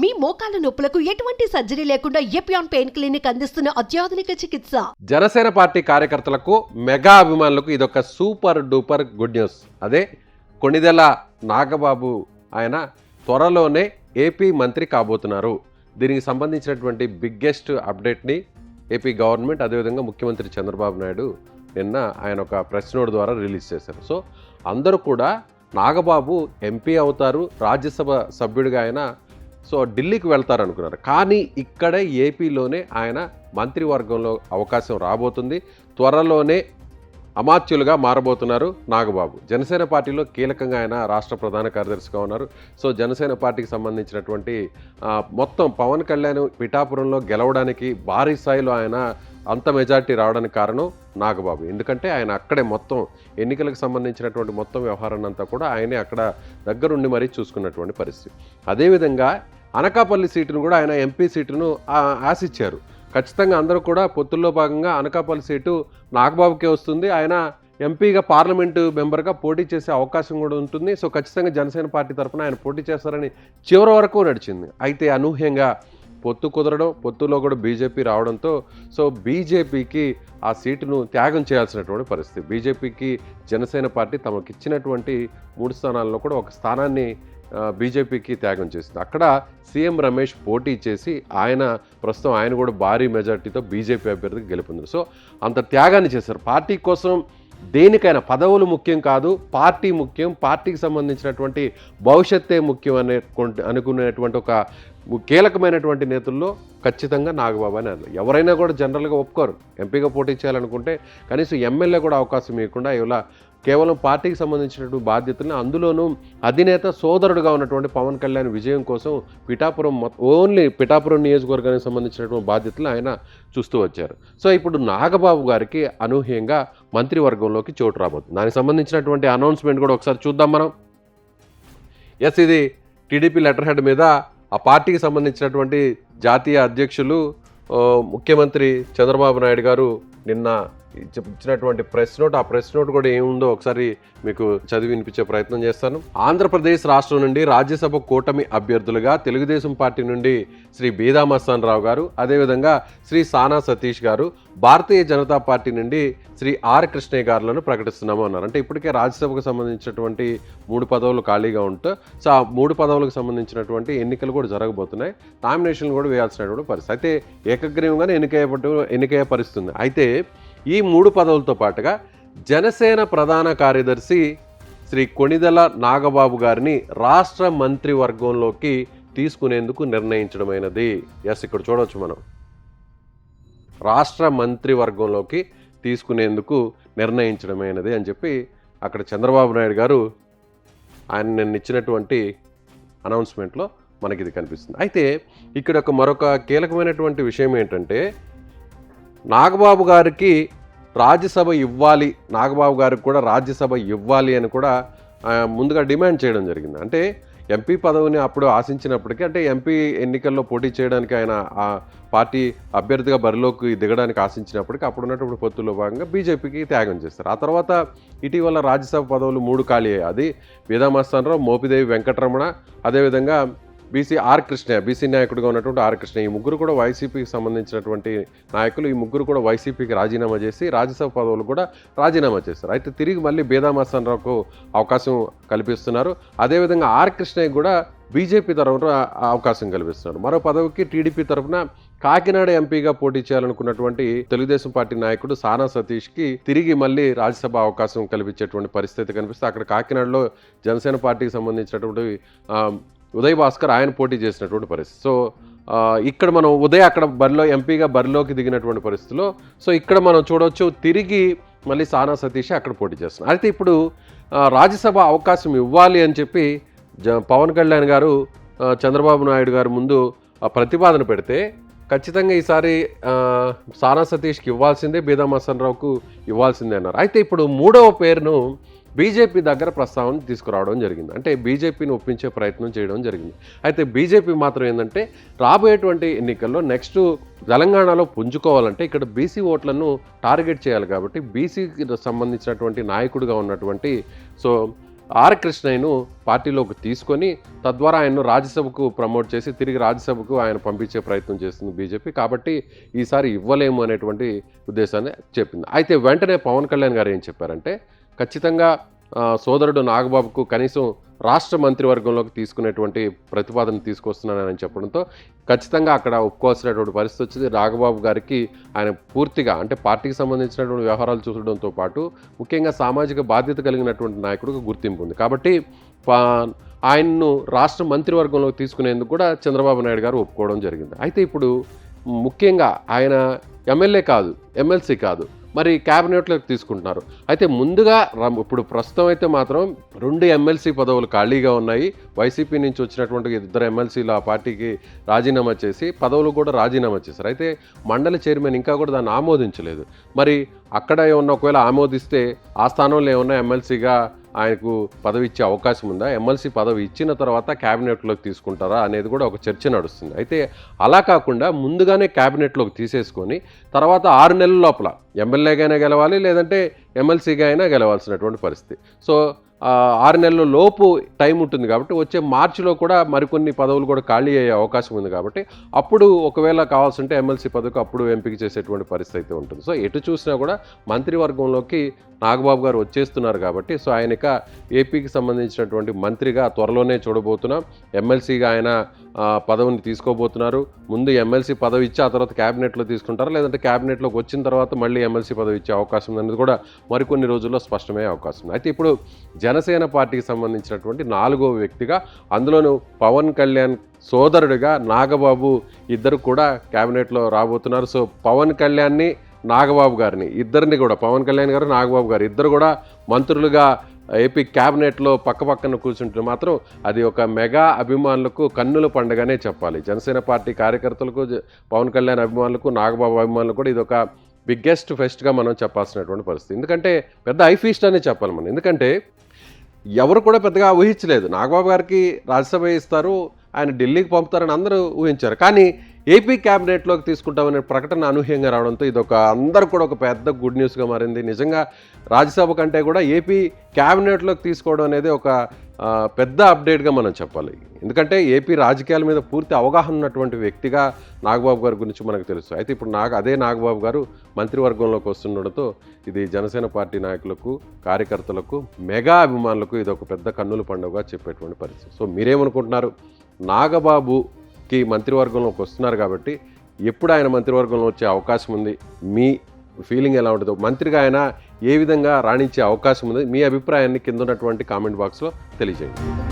మీ మోకాల నొప్పులకు ఎటువంటి సర్జరీ లేకుండా ఎపియాన్ పెయిన్ క్లినిక్ అందిస్తున్న అత్యాధునిక చికిత్స. జనసేన పార్టీ కార్యకర్తలకు మెగా అభిమానులకు ఇదొక సూపర్ డూపర్ గుడ్ న్యూస్. అదే కొణిదెల నాగబాబు ఆయన త్వరలోనే ఏపీ మంత్రి కాబోతున్నారు. దీనికి సంబంధించినటువంటి బిగ్గెస్ట్ అప్డేట్ని ఏపీ గవర్నమెంట్ అదేవిధంగా ముఖ్యమంత్రి చంద్రబాబు నాయుడు నిన్న ఆయన ఒక ప్రెస్ నోట్ ద్వారా రిలీజ్ చేశారు. సో అందరూ కూడా నాగబాబు ఎంపీ అవుతారు, రాజ్యసభ సభ్యుడిగా ఆయన ఢిల్లీకి వెళ్తారు అనుకున్నారు. కానీ ఇక్కడే ఏపీలోనే ఆయన మంత్రివర్గంలో అవకాశం రాబోతుంది. త్వరలోనే అమాత్యులుగా మారబోతున్నారు నాగబాబు. జనసేన పార్టీలో కీలకంగా ఆయన రాష్ట్ర ప్రధాన కార్యదర్శిగా ఉన్నారు. సో జనసేన పార్టీకి సంబంధించినటువంటి మొత్తం పవన్ కళ్యాణ్ పిఠాపురంలో గెలవడానికి భారీ స్థాయిలో ఆయన అంత మెజార్టీ రావడానికి కారణం నాగబాబు. ఎందుకంటే ఆయన అక్కడే మొత్తం ఎన్నికలకు సంబంధించినటువంటి మొత్తం వ్యవహారాన్ని అంతా కూడా ఆయనే అక్కడ దగ్గరుండి మరీ చూసుకున్నటువంటి పరిస్థితి. అదేవిధంగా అనకాపల్లి సీటును కూడా ఆయన ఎంపీ సీటును ఆశించారు. ఖచ్చితంగా అందరూ కూడా పొత్తుల్లో భాగంగా అనకాపల్లి సీటు నాగబాబుకే వస్తుంది, ఆయన ఎంపీగా పార్లమెంటు మెంబర్గా పోటీ చేసే అవకాశం కూడా ఉంటుంది. సో ఖచ్చితంగా జనసేన పార్టీ తరఫున ఆయన పోటీ చేస్తారని చివరి వరకు నడిచింది. అయితే అనూహ్యంగా పొత్తు కుదరడం, పొత్తులో కూడా బీజేపీ రావడంతో సో బీజేపీకి ఆ సీటును త్యాగం చేయాల్సినటువంటి పరిస్థితి. బీజేపీకి జనసేన పార్టీ తమకు ఇచ్చినటువంటి 3 స్థానాల్లో కూడా ఒక స్థానాన్ని బీజేపీకి త్యాగం చేసింది. అక్కడ సీఎం రమేష్ పోటీ చేసి ప్రస్తుతం ఆయన కూడా భారీ మెజార్టీతో బీజేపీ అభ్యర్థికి గెలుపొందారు. సో అంత త్యాగాన్ని చేశారు. పార్టీ కోసం దేనికైనా పదవులు ముఖ్యం కాదు, పార్టీ ముఖ్యం, పార్టీకి సంబంధించినటువంటి భవిష్యత్తే ముఖ్యం అనుకునేటువంటి ఒక కీలకమైనటువంటి నేతల్లో ఖచ్చితంగా నాగబాబు అని అన్నారు. ఎవరైనా కూడా జనరల్గా ఒప్పుకోరు. ఎంపీగా పోటీ చేయాలనుకుంటే కనీసం ఎమ్మెల్యే కూడా అవకాశం ఇవ్వకుండా ఇలా కేవలం పార్టీకి సంబంధించినటువంటి బాధ్యతలను, అందులోనూ అధినేత సోదరుడుగా ఉన్నటువంటి పవన్ కళ్యాణ్ విజయం కోసం పిఠాపురం నియోజకవర్గానికి సంబంధించినటువంటి బాధ్యతలు ఆయన చూస్తూ వచ్చారు. సో ఇప్పుడు నాగబాబు గారికి అనూహ్యంగా మంత్రివర్గంలోకి చోటు రాబోతుంది. దానికి సంబంధించినటువంటి అనౌన్స్మెంట్ కూడా ఒకసారి చూద్దాం మనం. ఇది టీడీపీ లెటర్ హెడ్ మీద ఆ పార్టీకి సంబంధించినటువంటి జాతీయ అధ్యక్షులు ముఖ్యమంత్రి చంద్రబాబు నాయుడు గారు నిన్న ఇచ్చినటువంటి ప్రెస్ నోట్, ఆ ప్రెస్ నోట్ కూడా ఏముందో ఒకసారి మీకు చదివి వినిపించే ప్రయత్నం చేస్తాను. ఆంధ్రప్రదేశ్ రాష్ట్రం నుండి రాజ్యసభ కూటమి అభ్యర్థులుగా తెలుగుదేశం పార్టీ నుండి శ్రీ బీదా మస్తాన్ రావు గారు, అదేవిధంగా శ్రీ సానా సతీష్ గారు, భారతీయ జనతా పార్టీ నుండి శ్రీ ఆర్ కృష్ణయ్య గారులను ప్రకటిస్తున్నాము అన్నారు. అంటే ఇప్పటికే రాజ్యసభకు సంబంధించినటువంటి 3 పదవులు ఖాళీగా ఉంటూ సో ఆ 3 పదవులకు సంబంధించినటువంటి ఎన్నికలు కూడా జరగబోతున్నాయి. నామినేషన్లు కూడా వేయాల్సినటువంటి పరిస్థితి. అయితే ఏకగ్రీవంగానే ఎన్నికయ్యే పరిస్థితుంది. అయితే ఈ 3 పదవులతో పాటుగా జనసేన ప్రధాన కార్యదర్శి శ్రీ కొణిదెల నాగబాబు గారిని రాష్ట్ర మంత్రివర్గంలోకి తీసుకునేందుకు నిర్ణయించడమైనది. ఇక్కడ చూడవచ్చు మనం, రాష్ట్ర మంత్రివర్గంలోకి తీసుకునేందుకు నిర్ణయించడమైనది అని చెప్పి అక్కడ చంద్రబాబు నాయుడు గారు ఆయన నిన్న ఇచ్చినటువంటి అనౌన్స్మెంట్లో మనకి ఇది కనిపిస్తుంది. అయితే ఇక్కడ మరొక కీలకమైనటువంటి విషయం ఏంటంటే, నాగబాబు గారికి రాజ్యసభ ఇవ్వాలి, నాగబాబు గారికి కూడా రాజ్యసభ ఇవ్వాలి అని కూడా ముందుగా డిమాండ్ చేయడం జరిగింది. అంటే ఎంపీ పదవిని అప్పుడు ఆశించినప్పటికీ, అంటే ఎంపీ ఎన్నికల్లో పోటీ చేయడానికి ఆయన ఆ పార్టీ అభ్యర్థిగా బరిలోకి దిగడానికి ఆశించినప్పటికీ అప్పుడు ఉన్నటువంటి పొత్తుల్లో భాగంగా బీజేపీకి త్యాగం చేస్తారు. ఆ తర్వాత ఇటీవల రాజ్యసభ పదవులు 3 ఖాళీ అయ్యాయి. అది బీదా మస్తాన్ రావు, మోపిదేవి వెంకటరమణ, అదేవిధంగా బీసీ నాయకుడిగా ఉన్నటువంటి ఆర్ కృష్ణ. ఈ ముగ్గురు కూడా వైసీపీకి సంబంధించినటువంటి నాయకులు. ఈ ముగ్గురు కూడా వైసీపీకి రాజీనామా చేసి రాజ్యసభ పదవులు కూడా రాజీనామా చేస్తారు. అయితే తిరిగి మళ్ళీ బీదా మస్తాన్ రావుకు అవకాశం కల్పిస్తున్నారు. అదేవిధంగా ఆర్ కృష్ణయ్య కూడా బీజేపీ తరఫున అవకాశం కల్పిస్తున్నారు. మరో పదవికి టీడీపీ తరఫున కాకినాడ ఎంపీగా పోటీ చేయాలనుకున్నటువంటి తెలుగుదేశం పార్టీ నాయకుడు సానా సతీష్కి తిరిగి మళ్ళీ రాజ్యసభ అవకాశం కల్పించేటువంటి పరిస్థితి కనిపిస్తుంది. అక్కడ కాకినాడలో జనసేన పార్టీకి సంబంధించినటువంటి ఉదయ్ భాస్కర్ ఆయన పోటీ చేసినటువంటి పరిస్థితి. సో ఇక్కడ మనం ఉదయ్ అక్కడ ఎంపీగా బరిలోకి దిగినటువంటి పరిస్థితిలో సో ఇక్కడ మనం చూడవచ్చు తిరిగి మళ్ళీ సానా సతీష్ అక్కడ పోటీ చేస్తున్నారు. అయితే ఇప్పుడు రాజ్యసభ అవకాశం ఇవ్వాలి అని చెప్పి పవన్ కళ్యాణ్ గారు చంద్రబాబు నాయుడు గారు ముందు ప్రతిపాదన పెడితే ఖచ్చితంగా ఈసారి సానా సతీష్కి ఇవ్వాల్సిందే, బీదా మస్తాన్ రావుకు ఇవ్వాల్సిందే అన్నారు. అయితే ఇప్పుడు 3వ పేరును బీజేపీ దగ్గర ప్రస్తావన తీసుకురావడం జరిగింది. అంటే బీజేపీని ఒప్పించే ప్రయత్నం చేయడం జరిగింది. అయితే బీజేపీ మాత్రం ఏంటంటే రాబోయేటువంటి ఎన్నికల్లో నెక్స్ట్ తెలంగాణలో పుంజుకోవాలంటే ఇక్కడ బీసీ ఓట్లను టార్గెట్ చేయాలి. కాబట్టి బీసీకి సంబంధించినటువంటి నాయకుడిగా ఉన్నటువంటి ఆర్ కృష్ణయ్యను పార్టీలోకి తీసుకొని తద్వారా ఆయన్ను రాజ్యసభకు ప్రమోట్ చేసి తిరిగి రాజ్యసభకు ఆయన పంపించే ప్రయత్నం చేస్తుంది బీజేపీ. కాబట్టి ఈసారి ఇవ్వలేము అనేటువంటి ఉద్దేశాన్ని చెప్పింది. అయితే వెంటనే పవన్ కళ్యాణ్ గారు ఏం చెప్పారంటే ఖచ్చితంగా సోదరుడు నాగబాబుకు కనీసం రాష్ట్ర మంత్రివర్గంలోకి తీసుకునేటువంటి ప్రతిపాదన తీసుకొస్తున్నానని చెప్పడంతో ఖచ్చితంగా అక్కడ ఒప్పుకోవాల్సినటువంటి పరిస్థితి వచ్చింది. నాగబాబు గారికి ఆయన పూర్తిగా అంటే పార్టీకి సంబంధించినటువంటి వ్యవహారాలు చూసడంతో పాటు ముఖ్యంగా సామాజిక బాధ్యత కలిగినటువంటి నాయకుడికి గుర్తింపు ఉంది. కాబట్టి ఆయన్ను రాష్ట్ర మంత్రివర్గంలోకి తీసుకునేందుకు కూడా చంద్రబాబు నాయుడు గారు ఒప్పుకోవడం జరిగింది. అయితే ఇప్పుడు ముఖ్యంగా ఆయన ఎమ్మెల్యే కాదు, ఎమ్మెల్సీ కాదు, మరి క్యాబినెట్లోకి తీసుకుంటున్నారు. అయితే ముందుగా ఇప్పుడు ప్రస్తుతం అయితే మాత్రం 2 ఎమ్మెల్సీ పదవులు ఖాళీగా ఉన్నాయి. వైసీపీ నుంచి వచ్చినటువంటి 2 ఎమ్మెల్సీలు ఆ పార్టీకి రాజీనామా చేసి పదవులు కూడా రాజీనామా చేశారు. అయితే మండలి చైర్మన్ ఇంకా కూడా దాన్ని ఆమోదించలేదు. మరి అక్కడ ఏమన్నా ఒకవేళ ఆమోదిస్తే ఆ స్థానంలో ఏమన్నా ఎమ్మెల్సీగా ఆయనకు పదవి ఇచ్చే అవకాశం ఉందా, ఎమ్మెల్సీ పదవి ఇచ్చిన తర్వాత క్యాబినెట్లోకి తీసుకుంటారా అనేది కూడా ఒక చర్చ నడుస్తుంది. అయితే అలా కాకుండా ముందుగానే క్యాబినెట్లోకి తీసేసుకొని తర్వాత 6 నెలల లోపల ఎమ్మెల్యేగా గెలవాలి, లేదంటే ఎమ్మెల్సీగా అయినా గెలవాల్సినటువంటి పరిస్థితి. సో 6 నెలల లోపు టైం ఉంటుంది కాబట్టి వచ్చే మార్చిలో కూడా మరికొన్ని పదవులు కూడా ఖాళీ అయ్యే అవకాశం ఉంది. కాబట్టి అప్పుడు ఒకవేళ కావాల్సింటే ఎమ్మెల్సీ పదవికి అప్పుడు ఎంపిక చేసేటువంటి పరిస్థితి అయితే ఉంటుంది. సో ఎటు చూసినా కూడా మంత్రివర్గంలోకి నాగబాబు గారు వచ్చేస్తున్నారు కాబట్టి సో ఆయనక ఏపీకి సంబంధించినటువంటి మంత్రిగా త్వరలోనే చూడబోతున్నాం. ఎమ్మెల్సీగా ఆయన పదవిని తీసుకోబోతున్నారు. ముందు ఎమ్మెల్సీ పదవి ఇచ్చి ఆ తర్వాత క్యాబినెట్లో తీసుకుంటారా, లేదంటే క్యాబినెట్లోకి వచ్చిన తర్వాత మళ్ళీ ఎమ్మెల్సీ పదవి ఇచ్చే అవకాశం అనేది కూడా మరికొన్ని రోజుల్లో స్పష్టమయ్యే అవకాశం ఉంది. అయితే ఇప్పుడు జనసేన పార్టీకి సంబంధించినటువంటి 4వ వ్యక్తిగా అందులోనూ పవన్ కళ్యాణ్ సోదరుడిగా నాగబాబు ఇద్దరు కూడా క్యాబినెట్లో రాబోతున్నారు. సో పవన్ కళ్యాణ్ని నాగబాబు గారిని ఇద్దరిని కూడా పవన్ కళ్యాణ్ గారు నాగబాబు గారు ఇద్దరు కూడా మంత్రులుగా ఏపీ క్యాబినెట్లో పక్కపక్కన కూర్చుంటే మాత్రం అది ఒక మెగా అభిమానులకు కన్నుల పండుగనే చెప్పాలి. జనసేన పార్టీ కార్యకర్తలకు, పవన్ కళ్యాణ్ అభిమానులకు, నాగబాబు అభిమానులకు కూడా ఇది ఒక బిగ్గెస్ట్ ఫెస్ట్గా మనం చెప్పాల్సినటువంటి పరిస్థితి. ఎందుకంటే పెద్ద ఐఫీస్ట్ అనే చెప్పాలి మనం. ఎందుకంటే ఎవరు కూడా పెద్దగా ఊహించలేదు నాగబాబు గారికి రాజ్యసభ ఇస్తారు, ఆయన ఢిల్లీకి పంపుతారని అందరూ ఊహించారు. కానీ ఏపీ క్యాబినెట్లోకి తీసుకుంటామనే ప్రకటన అనూహ్యంగా రావడంతో ఇది అందరూ కూడా ఒక పెద్ద గుడ్ న్యూస్గా మారింది. నిజంగా రాజ్యసభ కంటే కూడా ఏపీ క్యాబినెట్లోకి తీసుకోవడం అనేది ఒక పెద్ద అప్డేట్గా మనం చెప్పాలి. ఎందుకంటే ఏపీ రాజకీయాల మీద పూర్తి అవగాహన ఉన్నటువంటి వ్యక్తిగా నాగబాబు గారి గురించి మనకు తెలుసు. అయితే ఇప్పుడు అదే నాగబాబు గారు మంత్రివర్గంలోకి వస్తుండడంతో ఇది జనసేన పార్టీ నాయకులకు, కార్యకర్తలకు, మెగా అభిమానులకు ఇది ఒక పెద్ద కన్నుల పండుగగా చెప్పేటువంటి పరిస్థితి. సో మీరేమనుకుంటున్నారు? నాగబాబుకి మంత్రివర్గంలోకి వస్తున్నారు కాబట్టి ఎప్పుడు ఆయన మంత్రివర్గంలో వచ్చే అవకాశం ఉంది? మీ ఫీలింగ్ ఎలా ఉంటుందో, మంత్రిగా ఆయన ఏ విధంగా రాణించే అవకాశం ఉంది? మీ అభిప్రాయాన్ని కింద ఉన్నటువంటి కామెంట్ బాక్స్లో తెలియజేయండి.